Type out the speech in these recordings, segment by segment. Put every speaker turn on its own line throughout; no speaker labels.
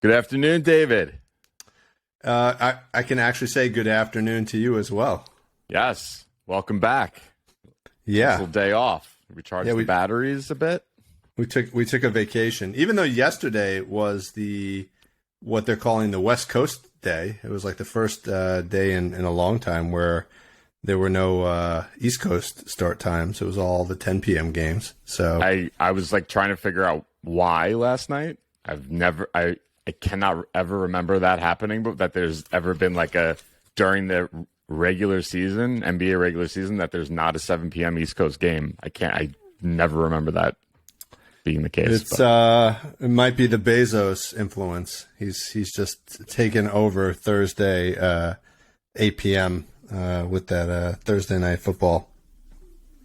Good afternoon, David.
I can actually say good afternoon to you as well.
Yes, welcome back.
Yeah,
a little day off. Recharge the batteries a bit.
We took a vacation, even though yesterday was what they're calling the West Coast Day. It was like the first day in a long time where there were no East Coast start times. It was all the 10 p.m. games. So
I was like trying to figure out why last night. I cannot ever remember that happening, but that there's ever been like during the regular season, NBA regular season, that there's not a 7 p.m. East Coast game. I never remember that being the case.
It might be the Bezos influence. He's just taken over Thursday, 8 p.m. With that Thursday night football.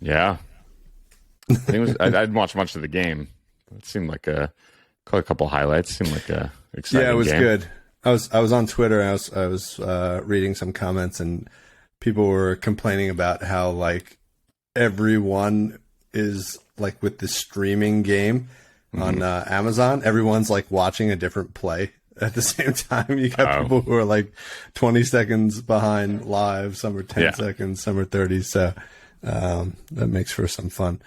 Yeah. I didn't watch much of the game. It seemed like caught a couple highlights. Seemed like a exciting game.
Yeah, it was good. I was on Twitter and I was reading some comments, and people were complaining about how like everyone is like with the streaming game on Amazon. Everyone's like watching a different play at the same time. You got people who are like 20 seconds behind live. Some are 10 seconds. Some are 30. So that makes for some fun.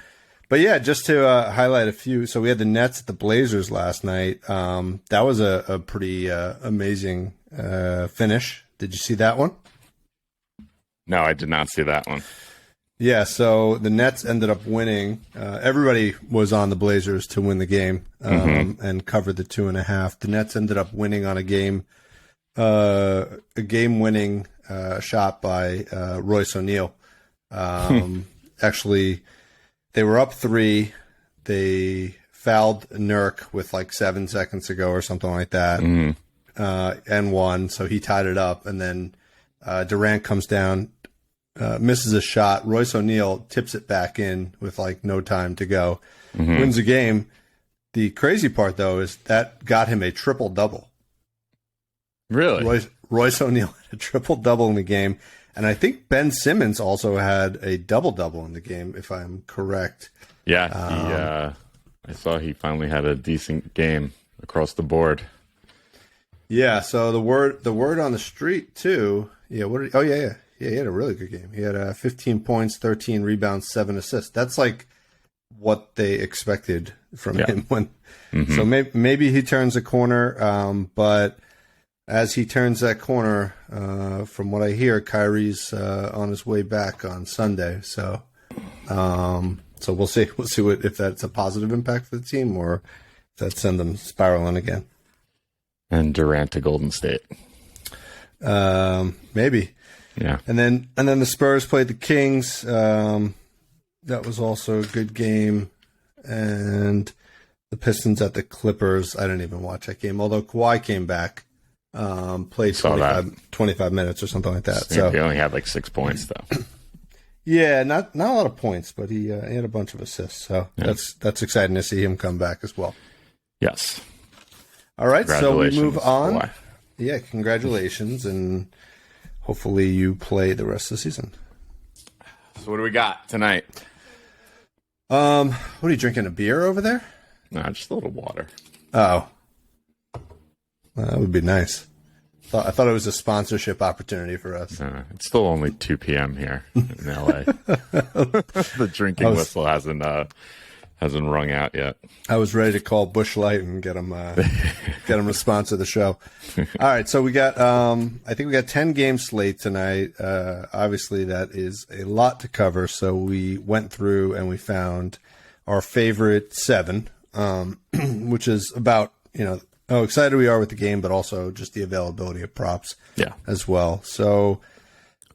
But yeah, just to highlight a few. So we had the Nets at the Blazers last night. That was a pretty amazing finish. Did you see that one?
No, I did not see that one.
Yeah, so the Nets ended up winning. Everybody was on the Blazers to win the game and covered the 2.5. The Nets ended up winning on a game-winning shot by Royce O'Neal. Actually, they were up 3. They fouled Nurk with like 7 seconds to go or something like that, and won. So he tied it up, and then Durant comes down, misses a shot. Royce O'Neal tips it back in with like no time to go, wins the game. The crazy part, though, is that got him a triple-double.
Really?
Royce O'Neal had a triple-double in the game. And I think Ben Simmons also had a double-double in the game, if I'm correct.
Yeah, I saw he finally had a decent game across the board.
Yeah, so the word on the street too. Yeah, yeah, he had a really good game. He had 15 points, 13 rebounds, 7 assists. That's like what they expected from him. So maybe he turns a corner, but as he turns that corner, from what I hear, Kyrie's on his way back on Sunday. So we'll see. We'll see if that's a positive impact for the team or if that sends them spiraling again.
And Durant to Golden State.
Maybe.
Yeah.
And then the Spurs played the Kings. That was also a good game. And the Pistons at the Clippers. I didn't even watch that game, although Kawhi came back. Played 25 minutes or something like that.
So he only had like 6 points though.
Yeah, not a lot of points, but he had a bunch of assists. So that's exciting to see him come back as well.
Yes.
All right, so we move on.
Kawhi.
Yeah, congratulations, and hopefully you play the rest of the season.
So what do we got tonight?
What are you drinking? A beer over there?
No, just a little water.
Oh. That would be nice. I thought it was a sponsorship opportunity for us.
It's still only 2 p.m. here in LA. The drinking whistle hasn't rung out yet.
I was ready to call Busch Light and get them to sponsor the show. All right, so we got I think we got 10 game slate tonight. Obviously, that is a lot to cover. So we went through and we found our favorite 7, which is about how excited we are with the game, but also just the availability of props as well. So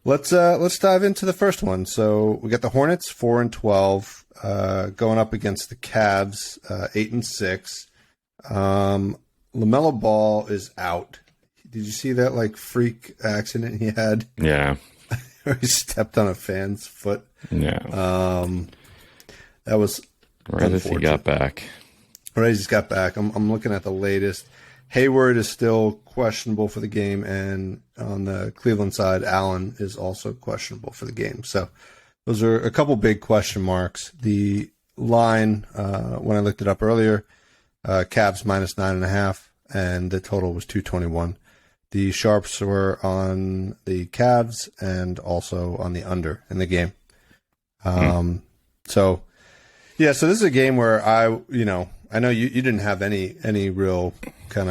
let's dive into the first one. So we got the Hornets 4-12 going up against the Cavs 8-6. LaMelo Ball is out. Did you see that like freak accident he had?
Yeah.
He stepped on a fan's foot.
Yeah.
That was
right as he got back.
Right, he's got back. I'm looking at the latest. Hayward is still questionable for the game, and on the Cleveland side, Allen is also questionable for the game. So those are a couple big question marks. The line, when I looked it up earlier, Cavs -9.5. and the total was 221. The sharps were on the Cavs and also on the under in the game. So this is a game where I know you didn't have any real kind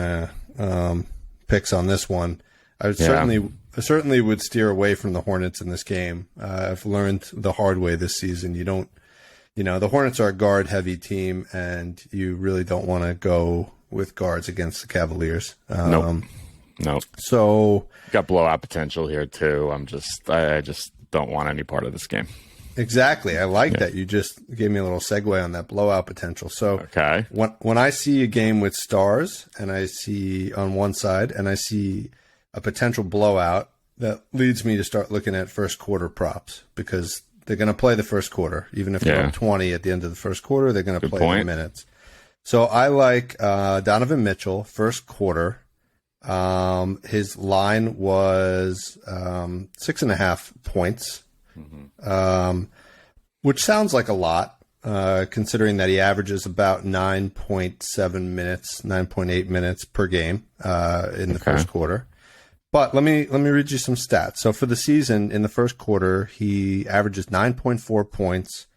of picks on this one. I certainly would steer away from the Hornets in this game. I've learned the hard way this season. The Hornets are a guard-heavy team, and you really don't want to go with guards against the Cavaliers.
Nope.
So
got blowout potential here too. I just don't want any part of this game.
Exactly. I like that. You just gave me a little segue on that blowout potential. So
okay.
When I see a game with stars, and I see on one side, and I see a potential blowout, that leads me to start looking at first quarter props, because they're going to play the first quarter. Even if they're up 20 at the end of the first quarter, they're going to play the minutes. So I like Donovan Mitchell, first quarter. His line was 6.5 points, which sounds like a lot, considering that he averages about 9.7 minutes, 9.8 minutes per game in the first quarter. But let me read you some stats. So for the season, in the first quarter, he averages 9.4 points,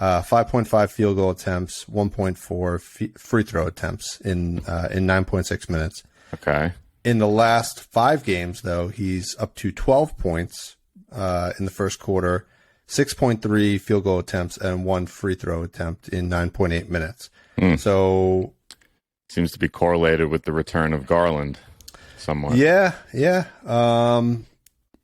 5.5 field goal attempts, 1.4 free throw attempts in 9.6 minutes.
Okay.
In the last 5 games, though, he's up to 12 points in the first quarter, 6.3 field goal attempts, and 1 free throw attempt in 9.8 minutes. So
seems to be correlated with the return of Garland somewhat.
Yeah.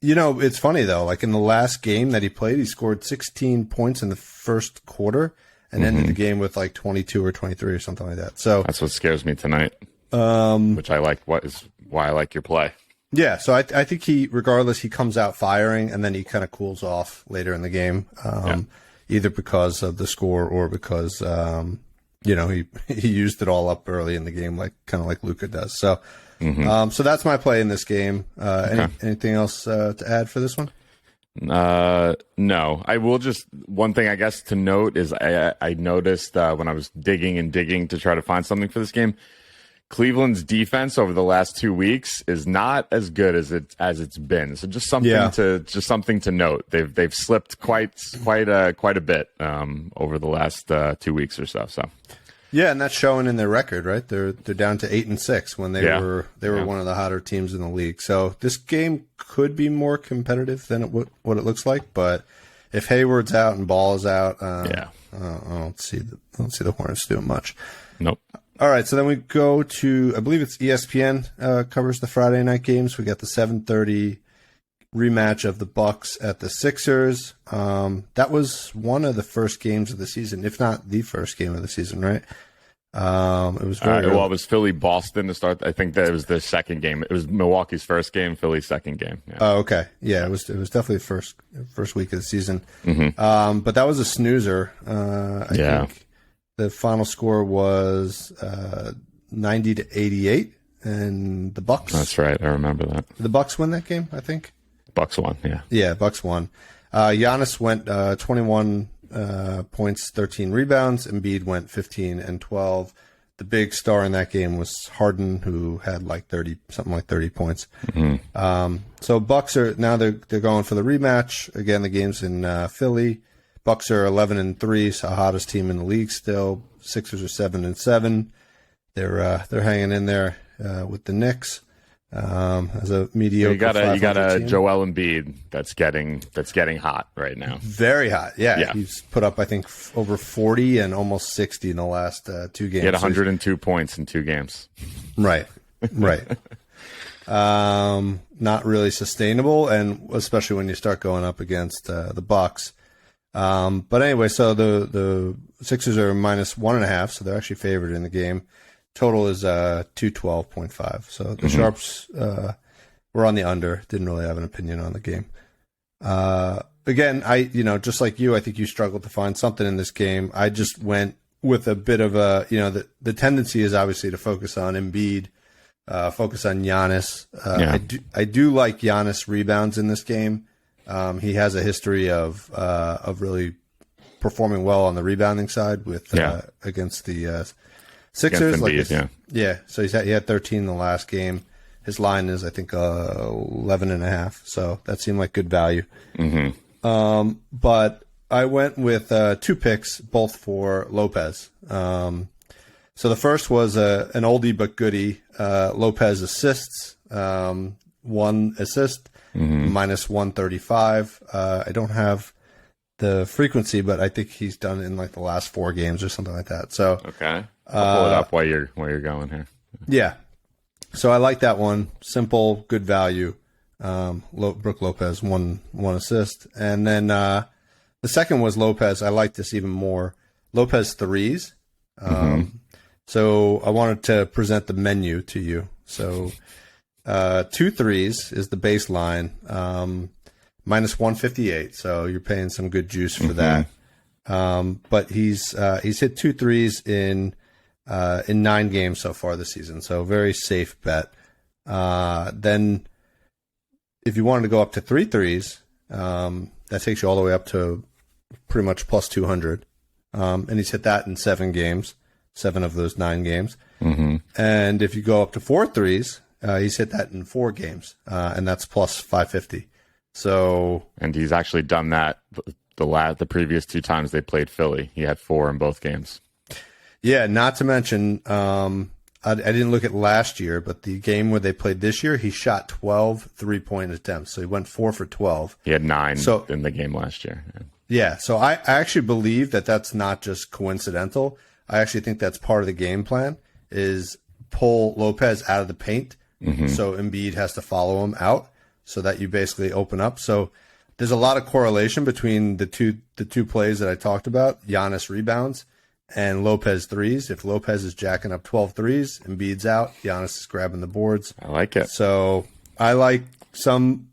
It's funny, though. Like in the last game that he played, he scored 16 points in the first quarter and ended the game with like 22 or 23 or something like that. So
that's what scares me tonight, which I like. What is why I like your play.
Yeah, so I think regardless, he comes out firing, and then he kind of cools off later in the game, either because of the score or because he used it all up early in the game, kind of like Luka does. So. So that's my play in this game. Anything else to add for this one?
No. I will just one thing I guess to note is I noticed when I was digging to try to find something for this game, Cleveland's defense over the last 2 weeks is not as good as it's been. So just something to note. They've slipped quite a bit over the last 2 weeks or so. So.
Yeah, and that's showing in their record, right? They're down to 8-6 when they were one of the hotter teams in the league. So this game could be more competitive than what it looks like. But if Hayward's out and Ball is out, I don't see the Hornets doing much.
Nope.
All right, so then we go to, I believe it's ESPN covers the Friday night games. We got the 7:30 rematch of the Bucks at the Sixers. That was one of the first games of the season, if not the first game of the season, right? It was very
it was Philly-Boston to start. I think that it was the second game. It was Milwaukee's first game, Philly's second game. Yeah.
Oh, okay. Yeah, it was definitely the first week of the season. But that was a snoozer. I think the final score was 90-88, and the Bucks.
That's right. I remember that.
The Bucks win that game, I think.
Bucks won, yeah.
Yeah, Bucks won. Giannis went 21 points, 13 rebounds. Embiid went 15 and 12. The big star in that game was Harden, who had something like 30 points. So Bucks are now they're going for the rematch. Again, the game's in Philly. Bucks are 11-3, so hottest team in the league still. Sixers are 7-7. They're hanging in there with the Knicks. As a mediocre,
you got a Joel Embiid that's getting hot right now.
Very hot, yeah. He's put up I think over 40 and almost 60 in the last 2 games.
He had 102 points in 2 games.
Right. Not really sustainable, and especially when you start going up against the Bucks. But anyway, so the Sixers are -1.5, so they're actually favored in the game. Total is 212.5. So the Sharps were on the under. Didn't really have an opinion on the game. Again, just like you, I think you struggled to find something in this game. I just went with a bit of a, the tendency is obviously to focus on Embiid, focus on Giannis. I do like Giannis rebounds in this game. He has a history of really performing well on the rebounding side with against the Sixers,
Against
like
Embiid,
yeah. So he had 13 in the last game. His line is, I think, 11.5. So that seemed like good value. But I went with 2 picks, both for Lopez. So the first was an oldie but goodie. Lopez assists, 1 assist, minus 135. I don't have the frequency, but I think he's done it in like the last 4 games or something like that. So
okay, I'll pull it up while you're going here.
Yeah. So I like that one. Simple, good value. Brook Lopez, one assist. And then the second was Lopez. I like this even more. Lopez threes. So I wanted to present the menu to you. So 2 threes is the baseline, minus 158. So you're paying some good juice for that. But he's hit 2 threes in 9 games so far this season. So very safe bet. Then if you wanted to go up to 3 threes, that takes you all the way up to pretty much plus 200. And he's hit that in 7 games, 7 of those 9 games. And if you go up to 4 threes, he's hit that in 4 games, and that's plus 550. So,
and he's actually done that the previous 2 times they played Philly. He had 4 in both games.
Yeah, not to mention, I didn't look at last year, but the game where they played this year, he shot 12 3-point attempts. So he went 4 for 12.
He had 9 in the game last year.
Yeah, so I actually believe that that's not just coincidental. I actually think that's part of the game plan is pull Lopez out of the paint. So Embiid has to follow him out so that you basically open up. So there's a lot of correlation between the two plays that I talked about, Giannis rebounds and Lopez threes. If Lopez is jacking up 12 threes, Embiid's out, Giannis is grabbing the boards.
I like it.
So I like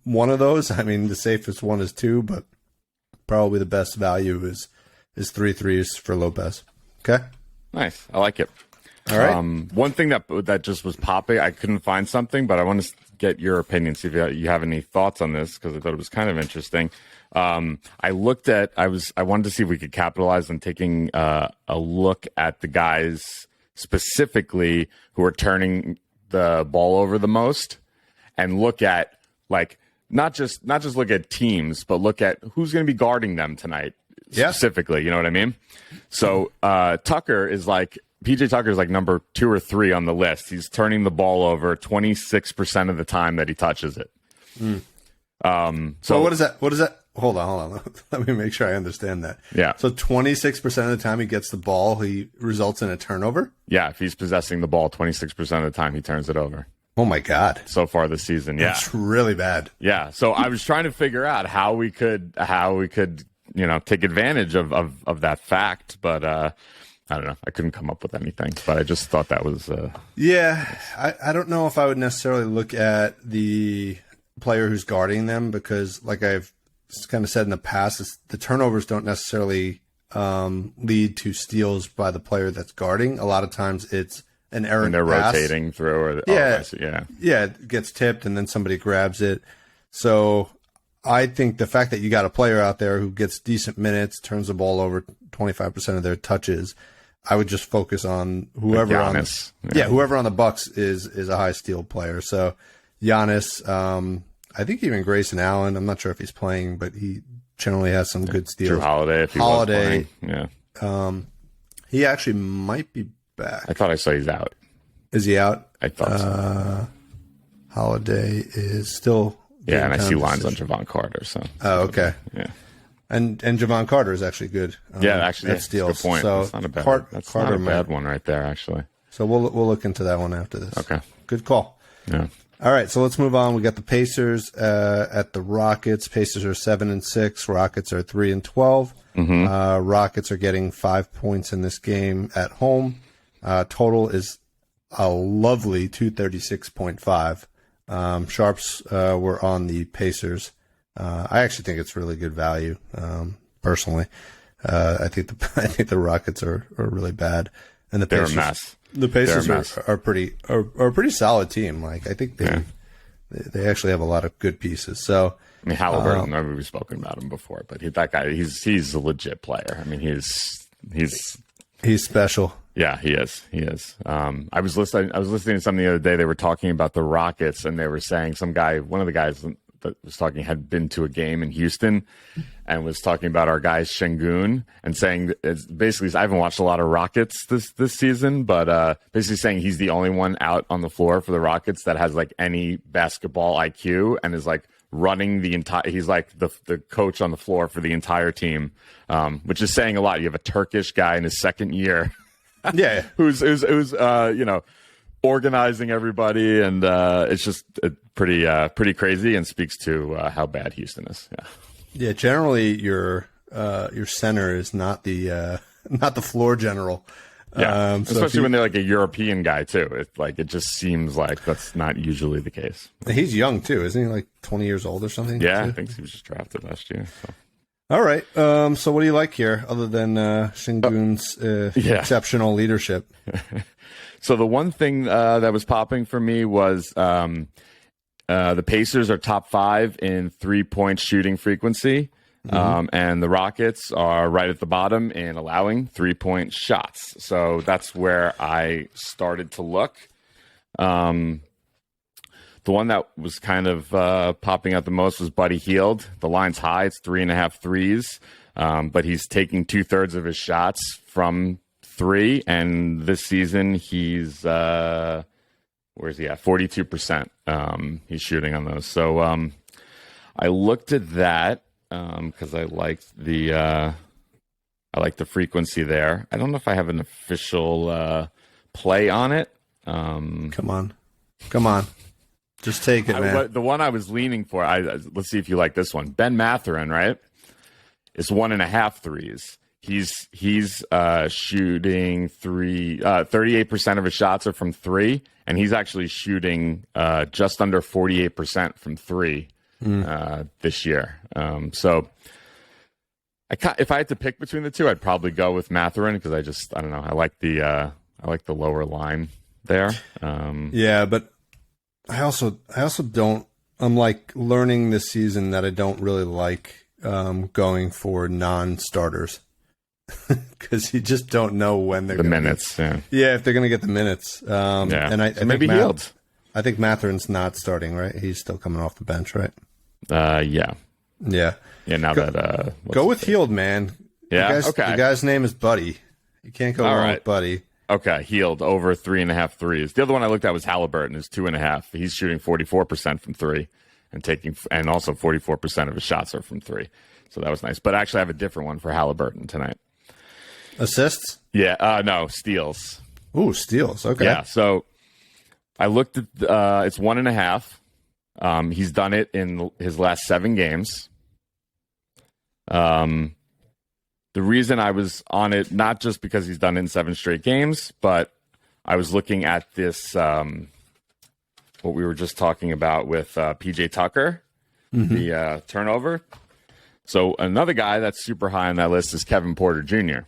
one of those. I mean, the safest one is 2, but probably the best value is 3 threes for Lopez. Okay?
Nice. I like it.
All right.
One thing that just was popping, I couldn't find something, but I want to get your opinion, see if you have any thoughts on this, because I thought it was kind of interesting. I wanted to see if we could capitalize on taking a look at the guys specifically who are turning the ball over the most, and look at not just look at teams, but look at who's going to be guarding them tonight specifically. You know what I mean? So PJ Tucker is like number 2 or 3 on the list. He's turning the ball over 26% of the time that he touches it.
So what is that? Hold on. Let me make sure I understand that.
Yeah.
So 26% of the time he gets the ball, he results in a turnover?
Yeah, if he's possessing the ball 26% of the time, he turns it over.
Oh my God.
So far this season. Yeah.
That's really bad.
Yeah. So I was trying to figure out how we could take advantage of that fact, but I don't know. I couldn't come up with anything, but I just thought that was
Yeah. I don't know if I would necessarily look at the player who's guarding them, because like I've kind of said in the past, the turnovers don't necessarily lead to steals by the player that's guarding. A lot of times it's an errant
they're
pass.
Rotating through.
Yeah, it gets tipped and then somebody grabs it. So I think the fact that you got a player out there who gets decent minutes, turns the ball over 25% of their touches, I would just focus on whoever whoever on the Bucks is a high steal player. So Giannis, I think even Grayson Allen, I'm not sure if he's playing, but he generally has some good steals.
Drew Holiday, if he was playing. Yeah.
He actually might be back.
I thought I saw he's out.
Is he out?
I thought so.
Holiday is still.
Yeah, and I see lines on Javon Carter. So.
Oh, okay.
Yeah.
And Javon Carter is actually good.
Actually,
that's steals.
Good point.
So
that's not a bad,
Carter
not a bad one right there, actually.
So we'll look into that one after this.
Okay.
Good call.
Yeah.
All right, so let's move on. We got the Pacers at the Rockets. Pacers are 7-6. Rockets are 3-12. Rockets are getting 5 points in this game at home. Total is a lovely 236.5. Sharps were on the Pacers. I actually think it's really good value. Personally, I think the Rockets are really bad, and
they're a mess.
The Pacers are a pretty solid team. Like I think they actually have a lot of good pieces. So
I mean, Halliburton. We've spoken about him before, but that guy, he's a legit player. I mean, he's
special.
Yeah, he is. He is. I was listening to something the other day. They were talking about the Rockets, and they were saying one of the guys that was talking had been to a game in Houston, and was talking about our guy Şengün, and saying basically I haven't watched a lot of Rockets this season, but basically saying he's the only one out on the floor for the Rockets that has like any basketball IQ and is like running the entire. He's like the coach on the floor for the entire team, which is saying a lot. You have a Turkish guy in his second year.
Yeah,
who's organizing everybody, and it's just pretty crazy, and speaks to how bad Houston is.
Yeah. Generally, your center is not the floor general.
Yeah, especially when they're like a European guy too. It just seems like that's not usually the case.
He's young too, isn't he? Like 20 years old or something.
Yeah, I think he was just drafted last year. So.
All right. So what do you like here, other than Şengün's exceptional leadership?
So the one thing that was popping for me was the Pacers are top 5 in 3-point shooting frequency, and the Rockets are right at the bottom in allowing 3-point shots. So that's where I started to look. The one that was kind of popping out the most was Buddy Hield. The line's high. It's 3.5 threes, but he's taking 2/3 of his shots from 3. And this season, he's where's he at? 42%. He's shooting on those. So I looked at that because I liked the frequency there. I don't know if I have an official play on it.
Come on. Just take it, man.
The one I was leaning for, let's see if you like this one. Ben Mathurin, right? Is 1.5 threes. He's shooting 38% of his shots are from 3, and he's actually shooting just under 48% from 3 this year. So if I had to pick between the two, I'd probably go with Mathurin because I don't know. I like the lower line there.
Yeah, but I also don't. I'm like learning this season that I don't really like going for non-starters because you just don't know when they're
the minutes.
Yeah, if they're going to get the minutes. And I
maybe Hield.
I think Mathurin's not starting, right? He's still coming off the bench, right?
Yeah. Now
go with Hield, man.
Yeah,
The guy's name is Buddy. You can't go wrong with Buddy.
Okay, Hield over 3.5 threes. The other one I looked at was Halliburton, who's 2.5. He's shooting 44% from 3, and also 44% of his shots are from 3. So that was nice. But actually, I have a different one for Halliburton tonight.
Assists?
Yeah, no, steals.
Ooh, steals. Okay.
Yeah. So I looked at it's 1.5. He's done it in his last 7 games. The reason I was on it, not just because he's done it in 7 straight games, but I was looking at this, what we were just talking about with PJ Tucker, the turnover. So another guy that's super high on that list is Kevin Porter Jr.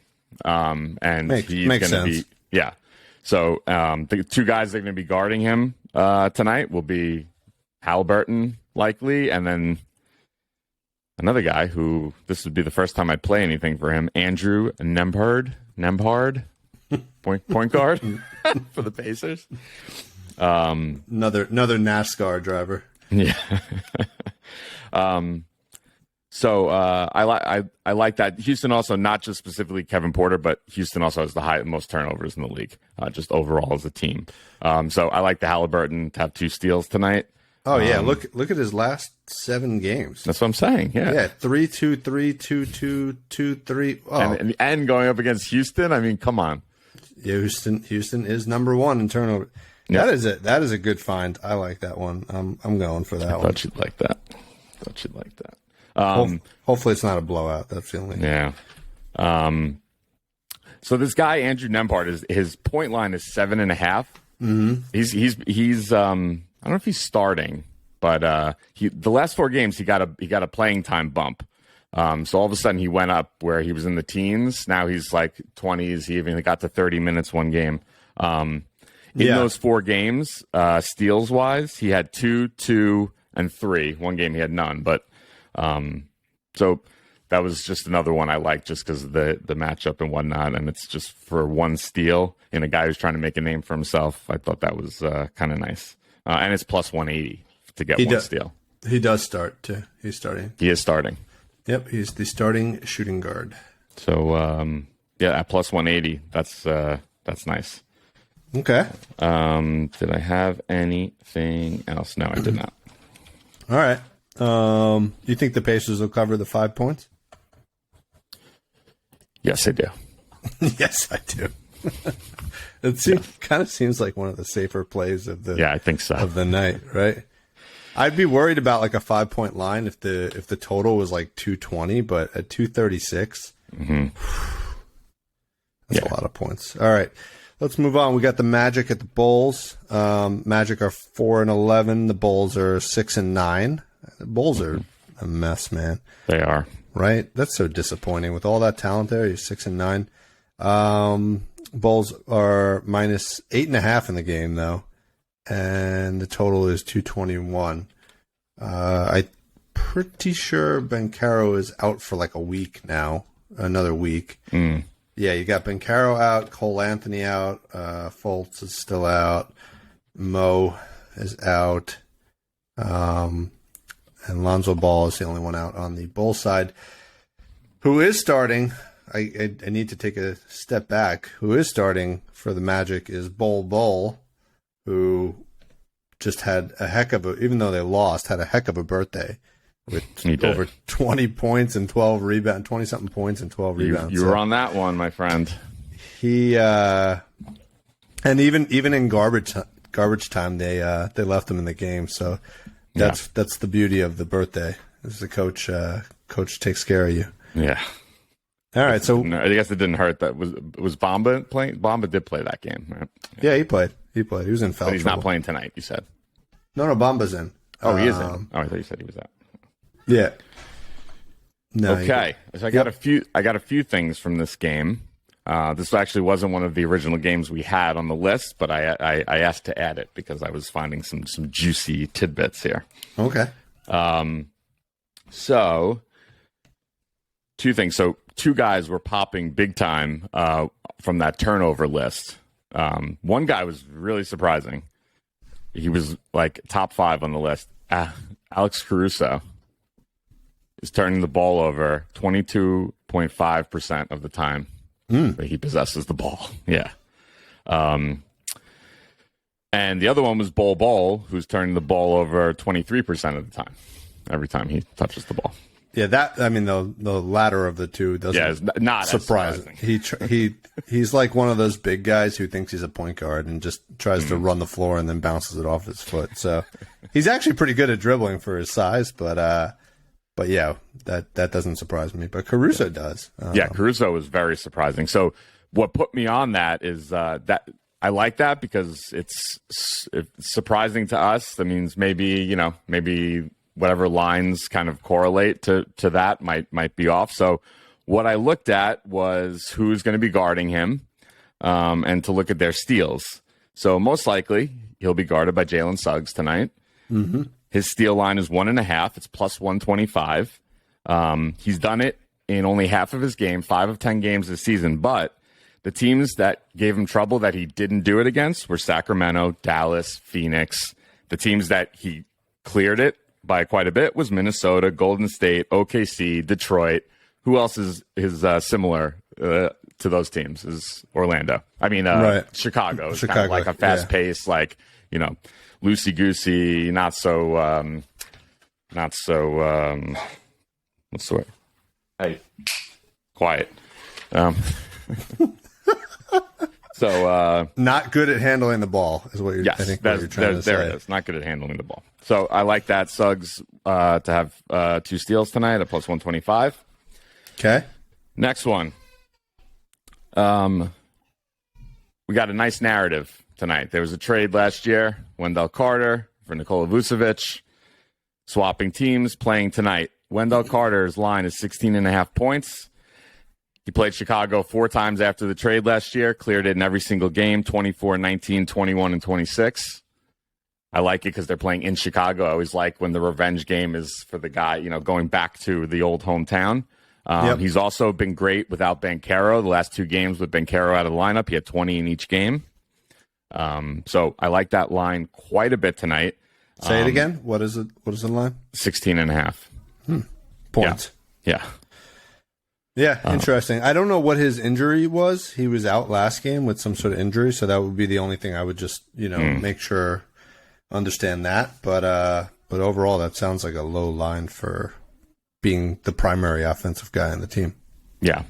And he's going to be, yeah. So the 2 guys that are going to be guarding him tonight will be Halliburton, likely, and then another guy who this would be the first time I'd play anything for him, Andrew Nembhard, point guard for the Pacers.
Another NASCAR driver.
Yeah. So I like that. Houston also, not just specifically Kevin Porter, but Houston also has the most turnovers in the league, just overall as a team. So I like the Halliburton to have 2 steals tonight.
Oh yeah, look at his last 7 games.
That's what I'm saying. Yeah,
3-2-3, 2-2, 2-3. Oh.
And going up against Houston, I mean, come on.
Yeah, Houston is number 1 in turnover. Yeah. That is a good find. I like that one. I'm going for that one.
I thought you'd like that.
Hopefully it's not a blowout. That's the only.
Yeah. So this guy Andrew Nembhard, his point line is 7.5. He's I don't know if he's starting, but the last 4 games he got a playing time bump. So all of a sudden he went up where he was in the teens. Now he's like 20s. He even got to 30 minutes one game. In those 4 games, steals wise, he had 2, 2, and 3. One game he had none. But so that was just another one I liked just because of the matchup and whatnot. And it's just for one steal in a guy who's trying to make a name for himself. I thought that was kind of nice. And it's plus 180 to get one steal.
He does start, too. He's starting.
He is starting.
Yep, he's the starting shooting guard.
So, at plus 180, that's nice.
Okay.
Did I have anything else? No, I did not.
All right. You think the Pacers will cover the 5 points?
Yes, I do.
Yes, I do. Kind of seems like one of the safer plays of the
I think so.
of the night, right? I'd be worried about like a 5-point line if the total was like 220, but at 236, that's a lot of points. All right, let's move on. We got the Magic at the Bulls. Magic are 4-11. The Bulls are 6-9. The Bulls are a mess, man.
They are.
Right? That's so disappointing. With all that talent there, you're 6-9. Bulls are minus 8.5 in the game, though. And the total is 221. I'm pretty sure Bencaro is out for like a week now. Another week. Yeah, you got Bencaro out, Cole Anthony out, Fultz is still out, Mo is out, and Lonzo Ball is the only one out on the Bull side. Who is starting? I need to take a step back. Who is starting for the Magic is Bull, who just had a heck of a, even though they lost, had a heck of a birthday with over 20 points and 12 rebounds, 20-something points and 12 rebounds.
You were on that one, my friend.
He and even in garbage time, they left him in the game. So that's the beauty of the birthday. Is the coach takes care of you.
Yeah.
All right, so
I guess it didn't hurt. That was Bamba playing. Bamba did play that game, right?
Yeah, he played. He was in foul
but he's
trouble.
not playing tonight. You said.
No, Bamba's in.
Oh, he is in. Oh, I thought you said he was out.
Yeah. No.
Okay, so I got a few things from this game. This actually wasn't one of the original games we had on the list, but I asked to add it because I was finding some juicy tidbits here.
Okay.
So two things. So two guys were popping big time from that turnover list. One guy was really surprising. He was like top 5 on the list. Alex Caruso is turning the ball over 22.5% of the time that he possesses the ball. Yeah. And the other one was Bol, who's turning the ball over 23% of the time, every time he touches the ball.
Yeah, the latter of the two doesn't.
Yeah, it's not
surprising. He's like one of those big guys who thinks he's a point guard and just tries to run the floor and then bounces it off his foot. So he's actually pretty good at dribbling for his size, but yeah, that doesn't surprise me. But Caruso does.
Caruso was very surprising. So what put me on that is that I like that because it's surprising to us. That means maybe whatever lines kind of correlate to that might be off. So what I looked at was who's going to be guarding him and to look at their steals. So most likely he'll be guarded by Jalen Suggs tonight. Mm-hmm. His steal line is 1.5. It's plus 125. He's done it in only half of his game, 5 of 10 games this season. But the teams that gave him trouble that he didn't do it against were Sacramento, Dallas, Phoenix. The teams that he cleared it by quite a bit was Minnesota, Golden State, OKC, Detroit. Who else is similar to those teams? Is Orlando? I mean,
right.
Chicago. It's kind of like a fast pace, loosey goosey, not so. What's the word? Hey, quiet. So
not good at handling the ball is what you're.
Yes,
I think what you're trying to say.
There it is. Not good at handling the ball. So I like that Suggs to have 2 steals tonight at plus 125.
Okay.
Next one. We got a nice narrative tonight. There was a trade last year. Wendell Carter for Nikola Vucevic. Swapping teams, playing tonight. Wendell Carter's line is 16.5 points. He played Chicago 4 times after the trade last year, cleared it in every single game, 24, 19, 21, and 26. I like it because they're playing in Chicago. I always like when the revenge game is for the guy, going back to the old hometown.
Yep.
He's also been great without Banchero. The last 2 games with Banchero out of the lineup, he had 20 in each game. So I like that line quite a bit tonight.
Say it again. What is it? What is the line?
16.5
points.
Yeah.
Yeah, interesting. I don't know what his injury was. He was out last game with some sort of injury, so that would be the only thing I would just, make sure understand that. But overall, that sounds like a low line for being the primary offensive guy on the team.
Yeah.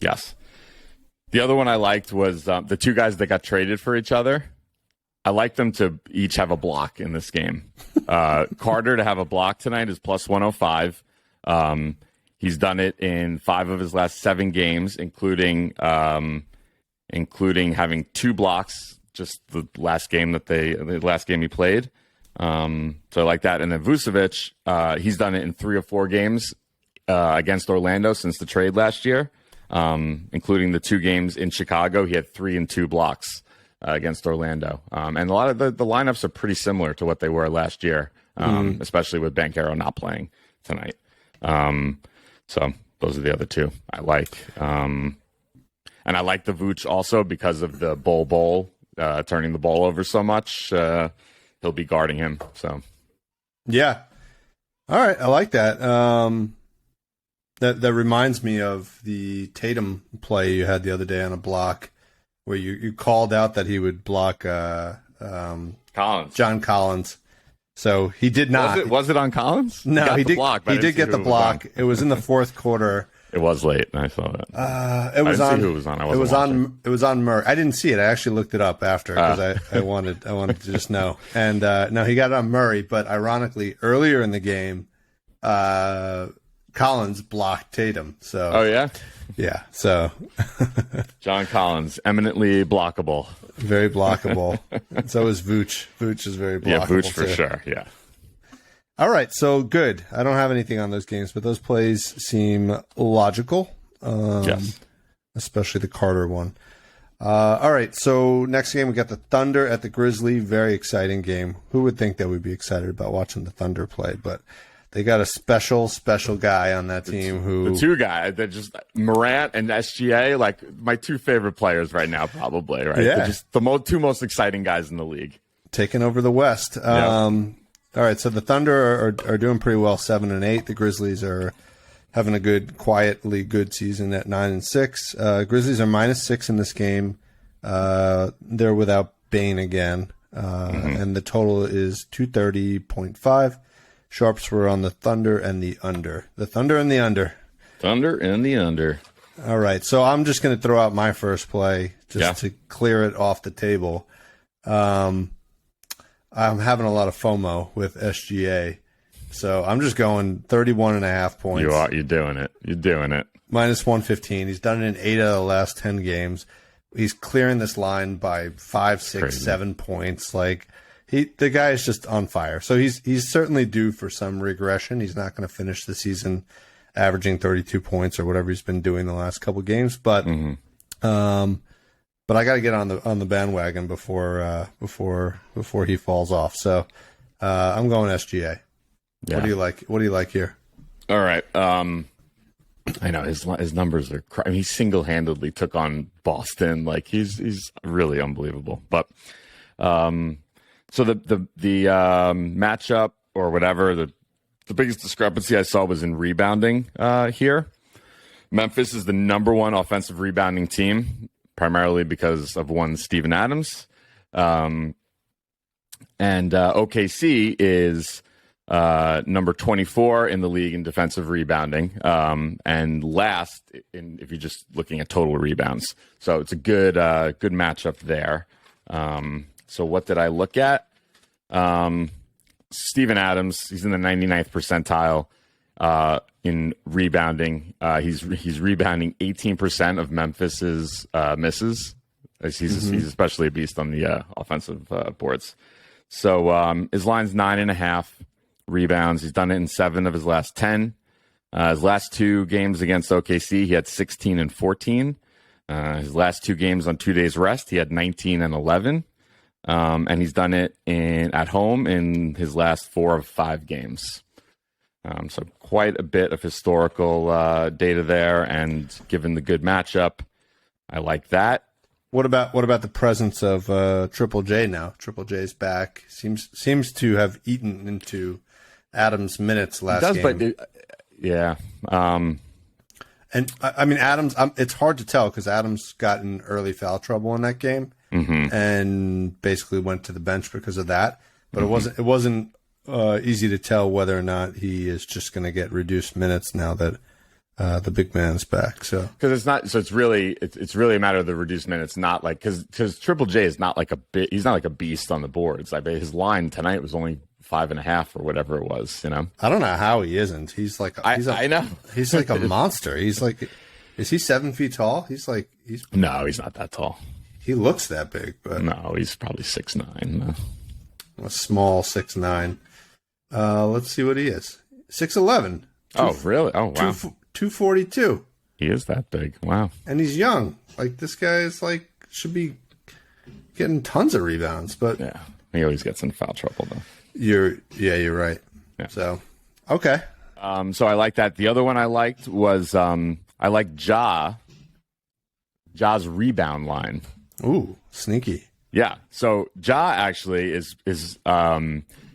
Yes. The other one I liked was the 2 guys that got traded for each other. I like them to each have a block in this game. Carter to have a block tonight is plus 105. He's done it in 5 of his last 7 games, including having 2 blocks just the last game he played. So I like that. And then Vucevic, he's done it in 3 or 4 games against Orlando since the trade last year, including the 2 games in Chicago. He had 3 and 2 blocks against Orlando. And a lot of the lineups are pretty similar to what they were last year, especially with Banchero not playing tonight. So those are the other 2 I like. And I like the Vooch also because of the Bol turning the ball over so much. He'll be guarding him. So, yeah.
All right. I like that. That reminds me of the Tatum play you had the other day on a block where you called out that he would block
Collins.
John Collins. So he did not.
Was it on Collins?
No, he did.
Block,
he did get the block. It was in the 4th quarter.
It was late, and I saw that.
It was on.
See who it was on.
It was on Murray. I didn't see it. I actually looked it up after because I wanted to just know. And no, he got it on Murray. But ironically, earlier in the game, Collins blocked Tatum. So.
Oh yeah.
Yeah. So.
John Collins, eminently blockable.
Very blockable. So is Vooch. Vooch is very blockable.
Yeah, Vooch for
too.
sure. Yeah.
All right, so good. I don't have anything on those games, but those plays seem logical.
Yes.
Especially the Carter one. All right, so next game we got the Thunder at the Grizzly. Very exciting game. Who would think that we'd be excited about watching the Thunder play? But they got a special guy on that team who...
The 2 guys, they're just Morant and SGA, like my 2 favorite players right now, probably, right?
Yeah.
They're just the 2 most exciting guys in the league.
Taking over the West.
Yeah.
All right, so the Thunder are doing pretty well, 7-8. The Grizzlies are having a quietly good season at 9-6. Grizzlies are -6 in this game. They're without Bane again, and the total is 230.5. Sharps were on the Thunder and the under. The Thunder and the under.
Thunder and the under.
All right, so I'm just going to throw out my first play to clear it off the table. I'm having a lot of FOMO with SGA, so I'm just going 31.5 points.
You're doing it. You're doing it.
-115. He's done it in 8 out of the last 10 games. He's clearing this line by 5, 6,
Crazy.
7 points. Like the guy is just on fire. So he's certainly due for some regression. He's not going to finish the season averaging 32 points or whatever he's been doing the last couple games, but. But I got to get on the bandwagon before he falls off. So I'm going SGA. Yeah. What do you like? What do you like here?
All right. I know his numbers are. He single-handedly took on Boston. Like he's really unbelievable. But so the matchup or whatever the biggest discrepancy I saw was in rebounding here. Memphis is the number 1 offensive rebounding team, primarily because of one Steven Adams. And OKC is number 24 in the league in defensive rebounding, and last if you're just looking at total rebounds. So it's a good matchup there. So what did I look at? Steven Adams, he's in the 99th percentile in rebounding. He's rebounding 18% of Memphis's misses. He's especially a beast on the offensive boards. So his line's 9.5 rebounds. He's done it in 7 of his last 10. His last 2 games against OKC, he had 16 and 14. His last 2 games on 2 days rest, he had 19 and 11. And he's done it at home in his last 4 of 5 games. So quite a bit of historical data there, and given the good matchup, I like that.
What about the presence of Triple J now? Triple J's back. Seems to have eaten into Adams' minutes last game.
But yeah.
And I mean, Adams. It's hard to tell because Adams got in early foul trouble in that game, and basically went to the bench because of that. But it wasn't easy to tell whether or not he is just going to get reduced minutes now that the big man's back. So
because it's not, so it's really a matter of the reduced minutes, not like because Triple J is not like he's not like a beast on the boards. I bet his line tonight was only 5.5 or whatever it was.
I don't know how he isn't. He's like
I know
he's like a monster. He's like, is he 7 feet tall?
No, he's not that tall.
He looks that big, but
no, he's probably 6'9".
A small 6'9". Let's see what he is. 6'11".
Oh, really? Oh, wow.
242.
He is that big. Wow.
And he's young. Like, this guy is like, should be getting tons of rebounds, but
yeah, he always gets in foul trouble though.
You're right. Yeah. So, okay.
So I like that. The other one I liked was I like Ja's rebound line.
Ooh, sneaky.
Yeah. So Ja actually is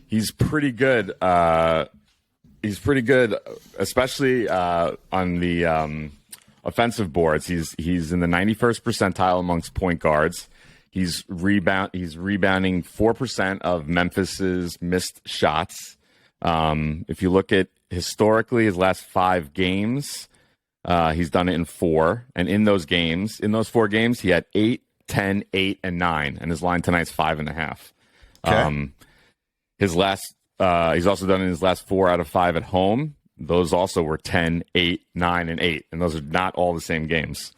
he's pretty good. He's pretty good, especially on the offensive boards. He's in the 91st percentile amongst point guards. He's rebounding 4% of Memphis's missed shots. If you look at historically his last 5 games, he's done it in 4. And in those 4 games, he had 8, 10, 8, and 9. And his line tonight's 5.5.
Okay.
His last, he's also done in his last 4 out of 5 at home. Those also were 10, 8, 9, and 8. And those are not all the same games.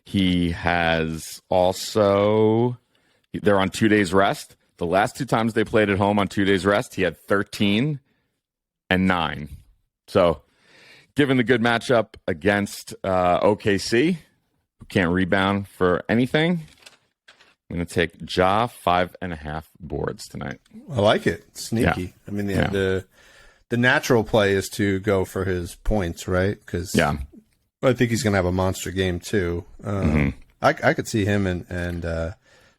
He has also, they're on 2 days rest. The last 2 times they played at home on 2 days rest, he had 13 and 9. So given the good matchup against OKC, who can't rebound for anything, I'm going to take Ja 5.5 boards tonight.
I like it. Sneaky.
Yeah.
I mean, the natural play is to go for his points, right? Because I think he's going to have a monster game too. I could see him and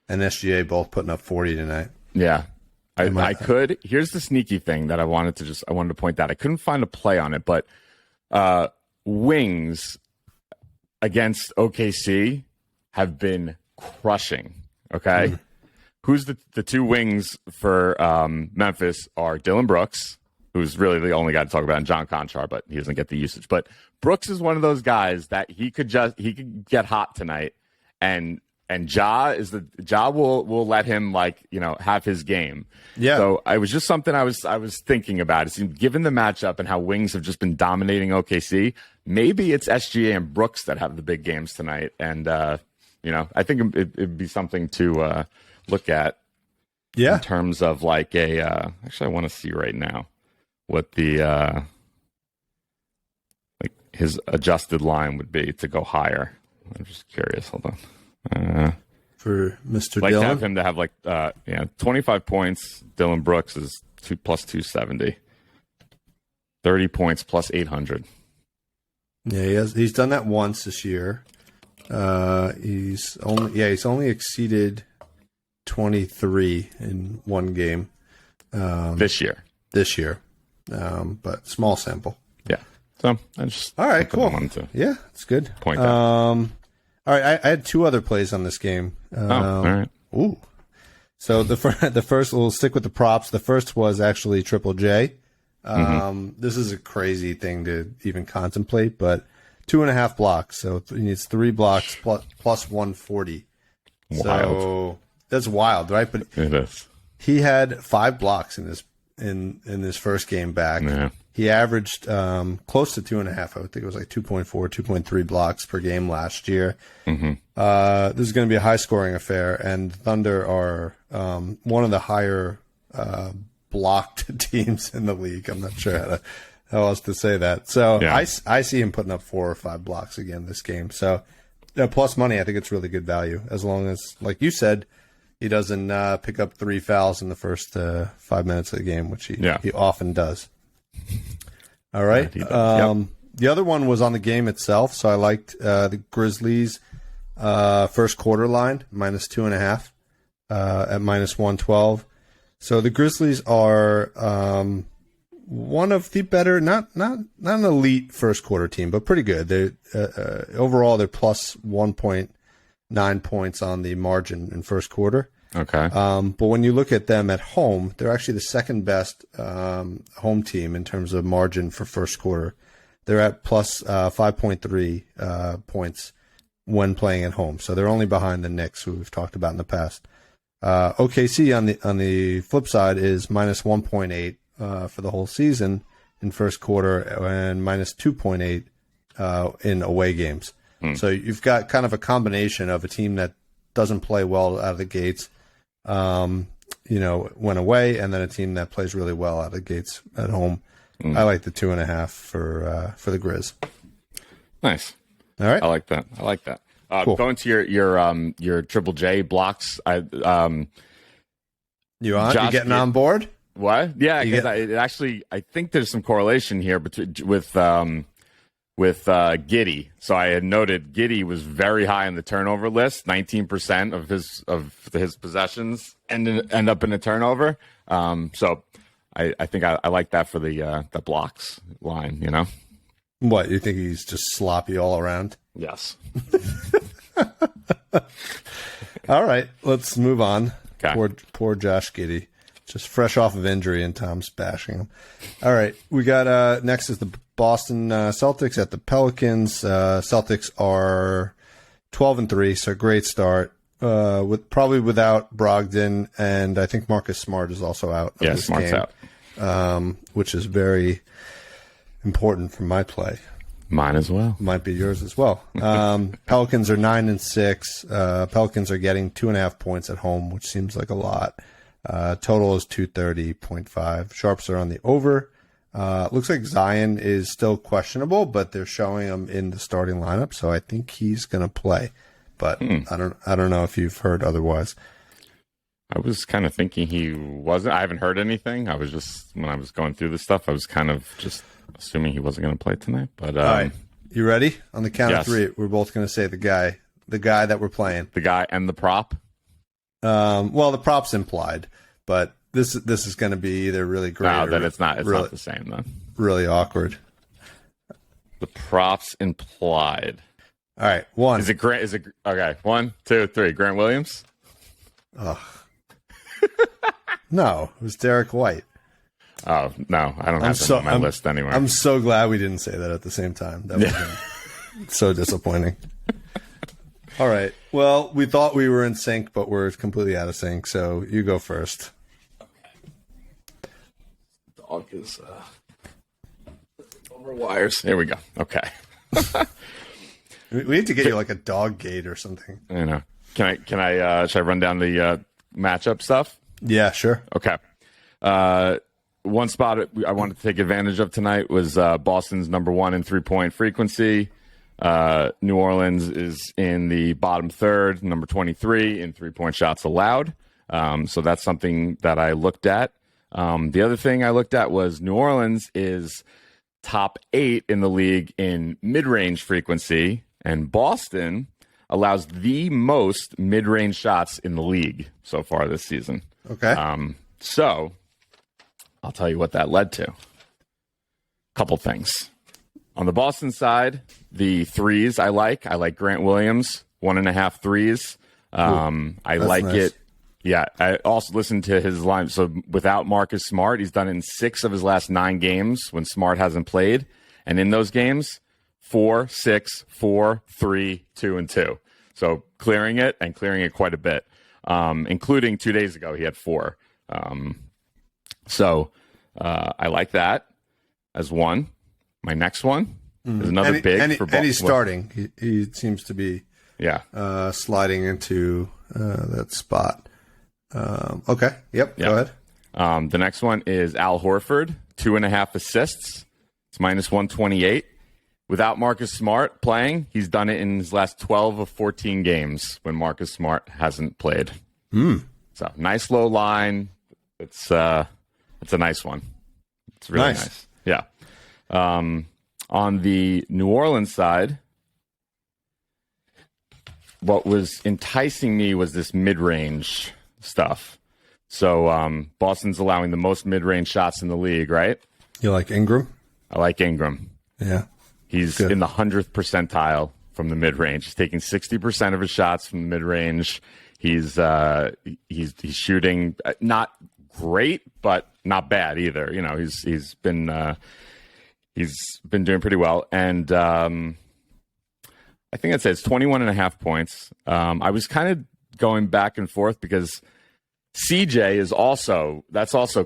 SGA both putting up 40 tonight.
Yeah, I could. Here's the sneaky thing that I wanted to point out. I couldn't find a play on it, but wings against OKC have been crushing. Okay, who's the 2 wings for Memphis are Dylan Brooks, who's really the only guy to talk about, and John Conchar, but he doesn't get the usage. But Brooks is one of those guys that he could get hot tonight, and Ja will let him have his game. Yeah. So it was just something I was thinking about. It seemed, given the matchup and how wings have just been dominating OKC, maybe it's SGA and Brooks that have the big games tonight, and I think it'd be something to look at. Yeah. In terms of like actually, I want to see right now what the his adjusted line would be to go higher. I'm just curious. Hold on.
For Mr.
Like
Dillon?
to have him to have 25 points. Dylan Brooks is plus 270. 30 points plus 800.
Yeah, he's done that once this year. He's only exceeded 23 in one game.
This year.
But small sample.
Yeah. So I just
all right, cool. Yeah, it's good.
Point out.
All right, I had 2 other plays on this game.
All right.
Ooh. So the first, we'll stick with the props. The first was actually Triple J. This is a crazy thing to even contemplate, but 2.5 blocks. So he needs 3 blocks plus 140.
Wild.
So that's wild, right? But
it is.
He had 5 blocks in this first game back.
Yeah.
He averaged close to 2.5. I would think it was like 2.4, 2.3 blocks per game last year. This is going to be a high-scoring affair, and Thunder are one of the higher blocked teams in the league. I'm not sure how else to say that. So yeah. I see him putting up 4 or 5 blocks again this game. So plus money, I think it's really good value, as long as, like you said, he doesn't pick up 3 fouls in the first 5 minutes of the game, which he often does. All right. The other one was on the game itself, so I liked the Grizzlies' first quarter line, -2.5 at -112. So the Grizzlies are one of the better, not an elite first quarter team, but pretty good. They overall they're plus 1.9 points on the margin in first quarter.
Okay.
But when you look at them at home, they're actually the second best home team in terms of margin for first quarter. They're at plus 5.3 points when playing at home. So they're only behind the Knicks, who we've talked about in the past. OKC on the flip side is -1.8 for the whole season in first quarter and -2.8 in away games. So you've got kind of a combination of a team that doesn't play well out of the gates, when away, and then a team that plays really well out of the gates at home. I like the 2.5 for the Grizz.
Nice.
All right.
I like that.
Cool.
Going to your Triple J blocks.
You getting on board?
What? Yeah, because I think there's some correlation here with Giddey. So I had noted Giddey was very high on the turnover list. 19% of his possessions end up in a turnover. So I think I like that for the blocks line.
What, you think he's just sloppy all around?
Yes.
All right, let's move on.
Okay.
Poor Josh Giddey. Just fresh off of injury, and Tom's bashing him. All right, we got next is the Boston Celtics at the Pelicans. Celtics are 12-3, so great start. Probably without Brogdon, and I think Marcus Smart is also out.
Yeah, Smart's
out, which is very important for my play.
Mine as well.
Might be yours as well. Pelicans are 9-6. Pelicans are getting 2.5 points at home, which seems like a lot. Total is 230.5. Sharps are on the over. Looks like Zion is still questionable, but they're showing him in the starting lineup, so I think he's going to play. But I don't know if you've heard otherwise.
I was kind of thinking he wasn't. I haven't heard anything. I was just, when I was going through this stuff, I was kind of just assuming he wasn't going to play tonight. But
all right, you ready? On the count of three, we're both going to say the guy that we're playing.
The guy and the prop.
Well, the prop's implied, but this is going to be either really great.
No, then it's not. It's not the same then.
Really awkward.
The prop's implied.
All right, one.
Is it Grant? Is it okay? 1, 2, 3. Grant Williams.
Ugh. No, it was Derek White.
Oh no, I don't have him on my list anywhere.
I'm so glad we didn't say that at the same time. That would have been so disappointing. All right. Well, we thought we were in sync, but we're completely out of sync. So you go first.
Okay. Dog is over wires. Here we go. Okay.
We need to get you like a dog gate or something.
I know. Can I? Should I run down the matchup stuff?
Yeah, sure.
Okay. One spot I wanted to take advantage of tonight was Boston's number 1 in 3-point frequency. New Orleans is in the bottom third, number 23 in 3-point shots allowed. So that's something that I looked at. The other thing I looked at was New Orleans is top 8 in the league in mid-range frequency, and Boston allows the most mid-range shots in the league so far this season.
Okay.
So I'll tell you what that led to. Couple things. On the Boston side, the threes I like Grant Williams, 1.5 threes. I like nice. It. Yeah. I also listened to his line. So without Marcus Smart, he's done it in 6 of his last 9 games when Smart hasn't played. And in those games, 4, 6, 4, 3, 2, and 2. So clearing it quite a bit. Including 2 days ago, he had 4. So I like that as one. My next one is another big for Boston.
And he's starting. He seems to be sliding into that spot. Okay. Yep. Go
ahead. The next one is Al Horford, 2.5 assists. It's -128. Without Marcus Smart playing, he's done it in his last 12 of 14 games when Marcus Smart hasn't played. So nice low line. It's a nice one. It's really nice. Yeah. On the New Orleans side, what was enticing me was this mid-range stuff. So Boston's allowing the most mid-range shots in the league, right?
You like Ingram?
I like Ingram.
Yeah.
He's in the 100th percentile from the mid-range. He's taking 60% of his shots from the mid-range. He's shooting not great, but not bad either. You know, he's been doing pretty well. And I think I'd say it's 21.5 points. I was kind of going back and forth because CJ is also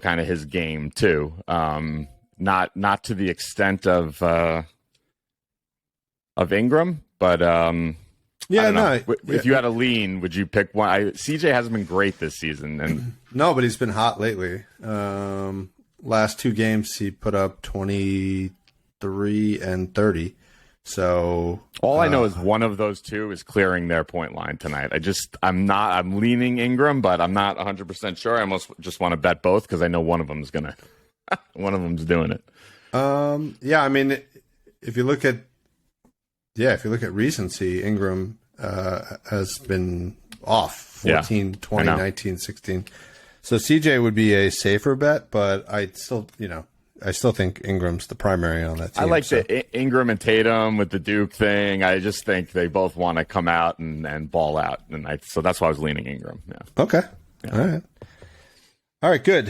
kind of his game too. Not to the extent of Ingram, but yeah, no. If you had a lean, would you pick one? CJ hasn't been great this season, and
no, but he's been hot lately. Last 2 games, he put up 23 and 30. So
all I know is one of those two is clearing their point line tonight. I'm leaning Ingram, but I'm not 100% sure. I almost just want to bet both because I know one of them's doing it.
Yeah, I mean, if you look at recency, Ingram has been off 14, 20, 19, 16. So CJ would be a safer bet, but I still think Ingram's the primary on that team.
I like the Ingram and Tatum with the Duke thing. I just think they both want to come out and ball out, so that's why I was leaning Ingram. Yeah.
Okay. Yeah. All right. Good.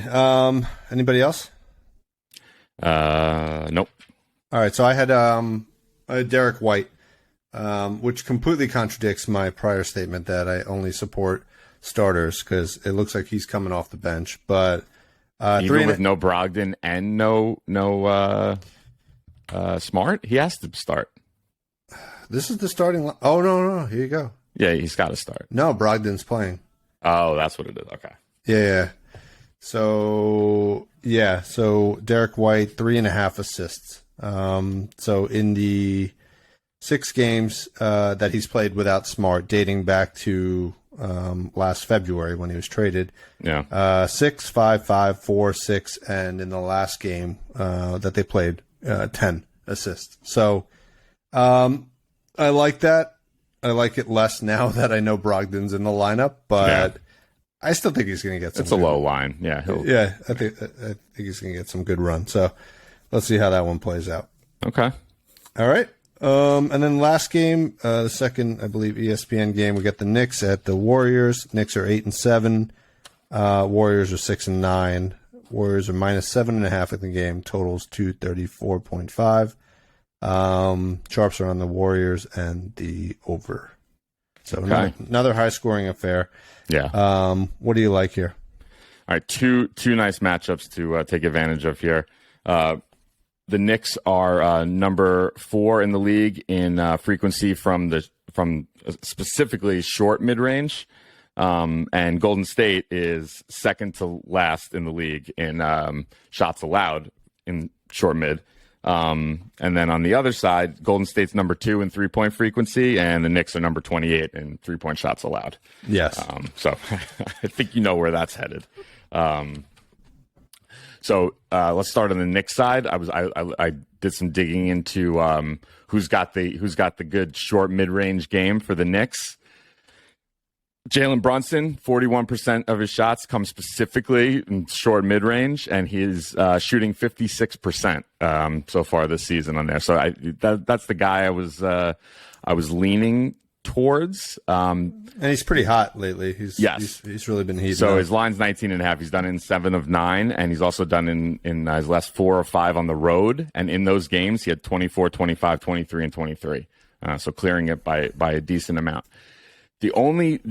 Anybody else?
Nope.
All right. So I had Derek White, which completely contradicts my prior statement that I only support starters because it looks like he's coming off the bench. But
even with no Brogdon and no Smart, he has to start.
This is the starting line. Oh, no. Here you go.
Yeah, he's got to start.
No, Brogdon's playing.
Oh, that's what it is. Okay.
Yeah. So Derek White, 3.5 assists. So in the 6 games that he's played without Smart, dating back to last February when he was traded.
Yeah.
6, 5, 5, 4, 6, and in the last game that they played, 10 assists. So I like that. I like it less now that I know Brogdon's in the lineup, but I still think he's going to get some.
It's a low line. Yeah.
I think he's going to get some good run. So let's see how that one plays out.
Okay.
All right. And then last game, the second, I believe, ESPN game, we got the Knicks at the Warriors. Knicks are 8-7. Warriors are 6-9. Warriors are -7.5 in the game. Totals 234.5. Sharps are on the Warriors and the over. So another high scoring affair.
Yeah.
What do you like here?
All right. Two nice matchups to take advantage of here. The Knicks are number 4 in the league in frequency from specifically short mid range, and Golden State is second to last in the league in shots allowed in short mid. And then on the other side, Golden State's number 2 in 3-point frequency, and the Knicks are number 28 in 3-point shots allowed.
Yes.
So I think you know where that's headed. So let's start on the Knicks side. I did some digging into who's got the good short mid range game for the Knicks. Jalen Brunson, 41% of his shots come specifically in short mid range, and he's shooting 56% so far this season on there. So that's the guy I was leaning towards.
And he's pretty hot lately. He's really been heating
So
up.
his line's 19.5. He's done in 7 of 9, and he's also done in his last 4 or 5 on the road. And in those games, he had 24, 25, 23, and 23. So clearing it by a decent amount. My only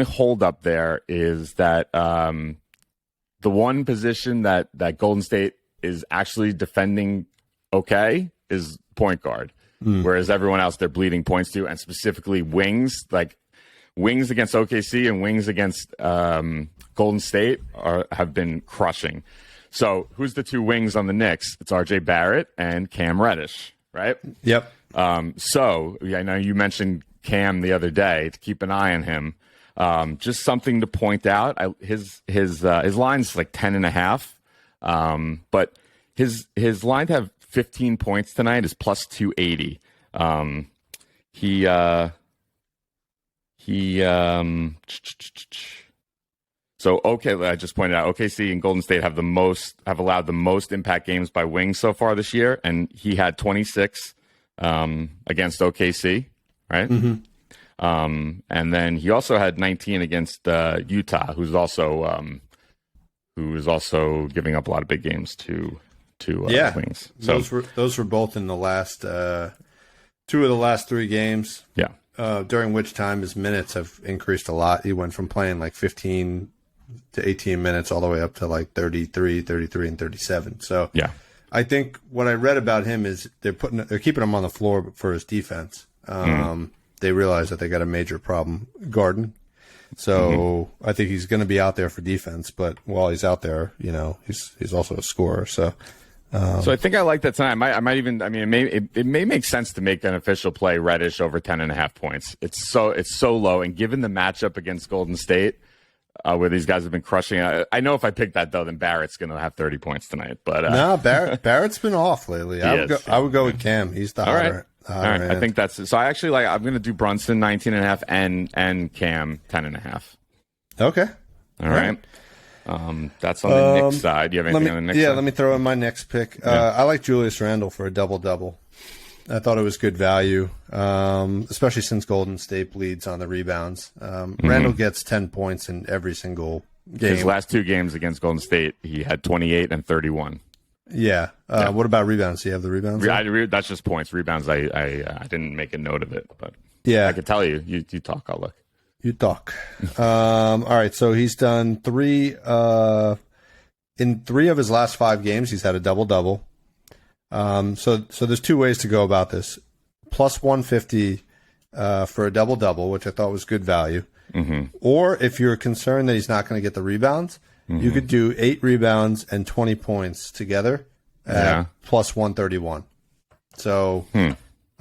hold up there is that the one position that Golden State is actually defending okay is point guard. Whereas everyone else they're bleeding points to, and specifically wings, like wings against OKC and wings against Golden State have been crushing. So who's the 2 wings on the Knicks? It's RJ Barrett and Cam Reddish, right?
Yep.
So I know you mentioned Cam the other day to keep an eye on him. Just something to point out. His line's like 10.5, but his line to have 15 points tonight is plus 280. So I just pointed out OKC and Golden State have allowed the most impact games by wings so far this year, and he had 26 against OKC, right?
Mm-hmm.
And then he also had 19 against Utah, who's also giving up a lot of big games to wings. So
those were both in the last 2 of the last 3 games.
Yeah.
During which time his minutes have increased a lot. He went from playing like 15 to 18 minutes all the way up to like 33, and 37. So
yeah,
I think what I read about him is they're keeping him on the floor for his defense. They realize that they got a major problem guarding. So I think he's going to be out there for defense, but while he's out there, he's also a scorer. So
I think I like that tonight. I might even. I mean, it may make sense to make an official play Reddish over 10.5 points. It's so low, and given the matchup against Golden State, where these guys have been crushing, I know if I pick that though, then Barrett's going to have 30 points tonight. But
no, Barrett's been off lately. I would go with Cam. He's the hotter.
All right, I think that's it. So I actually I'm going to do Brunson 19.5 and Cam 10.5.
Okay.
All right. That's on the Knicks side. Do you have anything on the Knicks side?
Yeah, let me throw in my next pick. I like Julius Randle for a double-double. I thought it was good value, especially since Golden State bleeds on the rebounds. Randle gets 10 points in every single game.
His last 2 games against Golden State, he had 28 and 31.
Yeah. What about rebounds? Do you have the rebounds?
That's just points. Rebounds, I didn't make a note of it, but
yeah,
I could tell you. You talk. I'll look.
You talk. All right. So he's done 3 in 3 of his last 5 games. He's had a double-double. So there's 2 ways to go about this. Plus 150 for a double-double, which I thought was good value.
Mm-hmm.
Or if you're concerned that he's not going to get the rebounds, you could do 8 rebounds and 20 points together at plus 131. So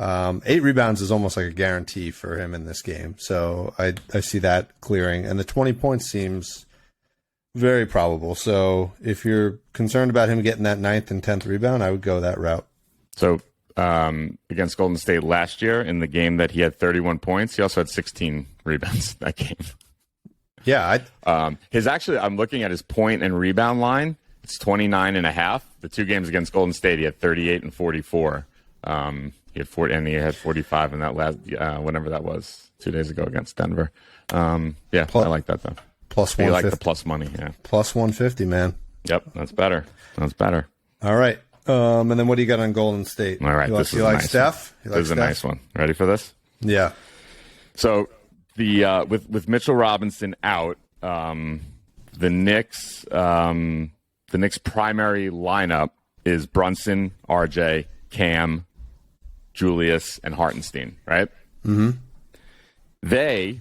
8 rebounds is almost like a guarantee for him in this game. So I see that clearing. And the 20 points seems very probable. So if you're concerned about him getting that 9th and 10th rebound, I would go that route.
So against Golden State last year, in the game that he had 31 points, he also had 16 rebounds that game.
Yeah.
I'm looking at his point and rebound line. It's 29.5. The 2 games against Golden State, he had 38 and 44. He had 40, and he had 45 in that last, whenever that was, 2 days ago against Denver. I like that though.
Plus 150.
You like the plus money, yeah.
Plus 150, man.
Yep, that's better.
All right. And then what do you got on Golden State?
All right,
you like Steph?
This is a nice one. Ready for this?
Yeah.
So the with Mitchell Robinson out, the Knicks primary lineup is Brunson, RJ, Cam, Julius, and Hartenstein, right?
Mm-hmm.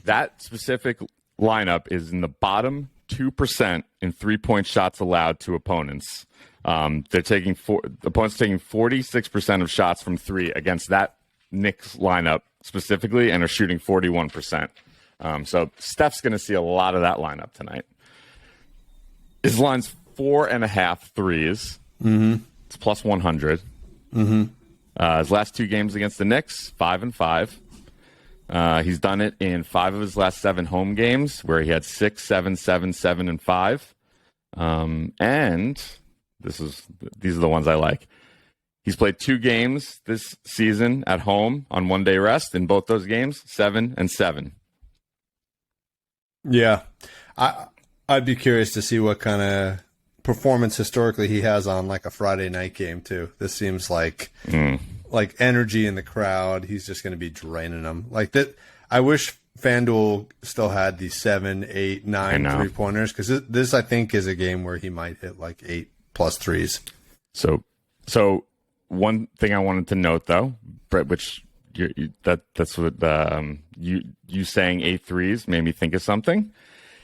That specific lineup is in the bottom 2% in 3-point shots allowed to opponents. Opponents taking 46% of shots from 3 against that Knicks lineup specifically, and are shooting 41%. So Steph's going to see a lot of that lineup tonight. His line's 4.5 threes.
Mm-hmm.
It's plus 100.
Mm-hmm.
His last 2 games against the Knicks, 5 and 5. He's done it in 5 of his last 7 home games, where he had 6, 7, 7, 7, and 5. And these are the ones I like. He's played 2 games this season at home on 1-day rest. In both those games, 7 and 7.
Yeah, I'd be curious to see what kind of performance historically he has on like a Friday night game too. This seems like energy in the crowd. He's just going to be draining them like that. I wish FanDuel still had these 7, 8, 9 3-pointers, because this I think is a game where he might hit like 8+ threes.
So one thing I wanted to note though, Brett, which that's what you saying 8 threes made me think of something.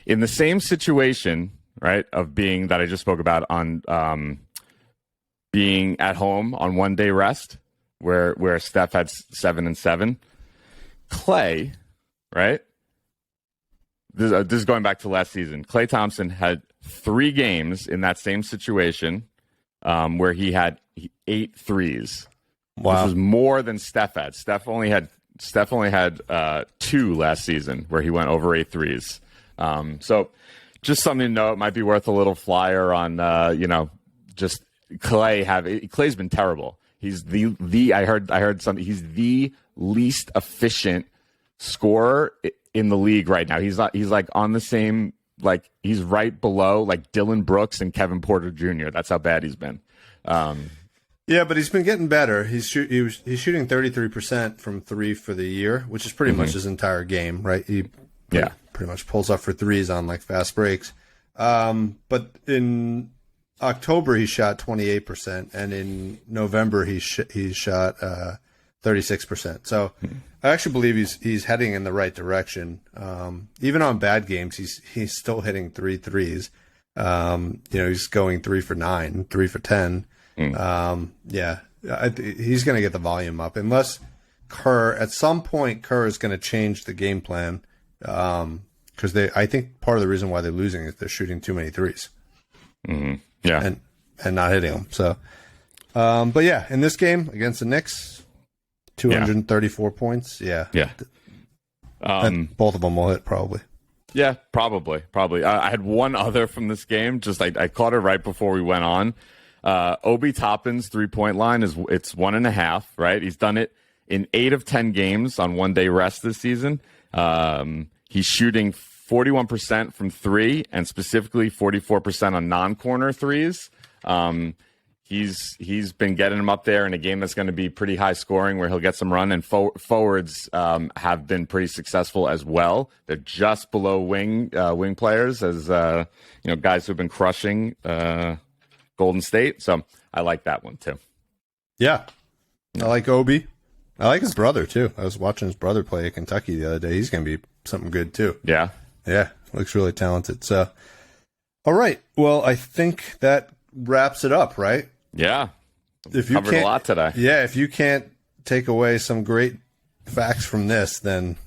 In the same situation, right, of being that I just spoke about on being at home on 1-day rest, where Steph had 7 and 7, Clay, right, this is going back to last season. Klay Thompson had 3 games in that same situation where he had 8 threes.
Wow.
This was more than Steph had. Steph only had 2 last season where he went over 8 threes. So just something to know. It might be worth a little flyer on, just Clay. Clay's been terrible. He's I heard something. He's the least efficient scorer in the league right now. He's like on the same, like he's right below like Dylan Brooks and Kevin Porter Jr. That's how bad he's been.
Yeah, but he's been getting better. He's shooting 33% from 3 for the year, which is pretty much his entire game, right? He pretty much pulls up for threes on like fast breaks. But in October he shot 28%, and in November he shot 36%. So I actually believe he's heading in the right direction. Even on bad games, he's still hitting 3 threes. He's going 3 for 9, 3 for 10. He's going to get the volume up unless at some point Kerr is going to change the game plan. Because I think part of the reason why they're losing is they're shooting too many threes.
Mm-hmm. Yeah.
And not hitting them. So, but yeah, in this game against the Knicks, 234 points. Yeah.
Yeah.
And both of them will hit probably.
Yeah, probably. I had one other from this game. Just I caught it right before we went on. Obi Toppin's 3-point line it's 1.5, right? He's done it in 8 of 10 games on 1-day rest this season. He's shooting 41% from 3 and specifically 44% on non-corner threes. He's been getting him up there in a game that's going to be pretty high scoring where he'll get some run, and forwards have been pretty successful as well. They're just below wing players as guys who've been crushing Golden State. So I like that one too.
Yeah. I like Obi. I like his brother too. I was watching his brother play at Kentucky the other day. He's going to be something good too.
Yeah.
Yeah. Looks really talented. So, all right. Well, I think that wraps it up, right?
Yeah.
If you
covered a lot today.
Yeah. If you can't take away some great facts from this, then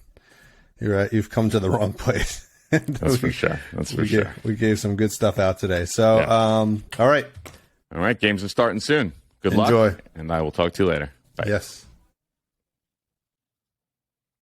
you're right. You've come to the wrong place.
That's for sure.
We gave some good stuff out today. So, all right.
All right. Games are starting soon. Good
Enjoy.
luck. And I will talk to you later. Bye.
Yes.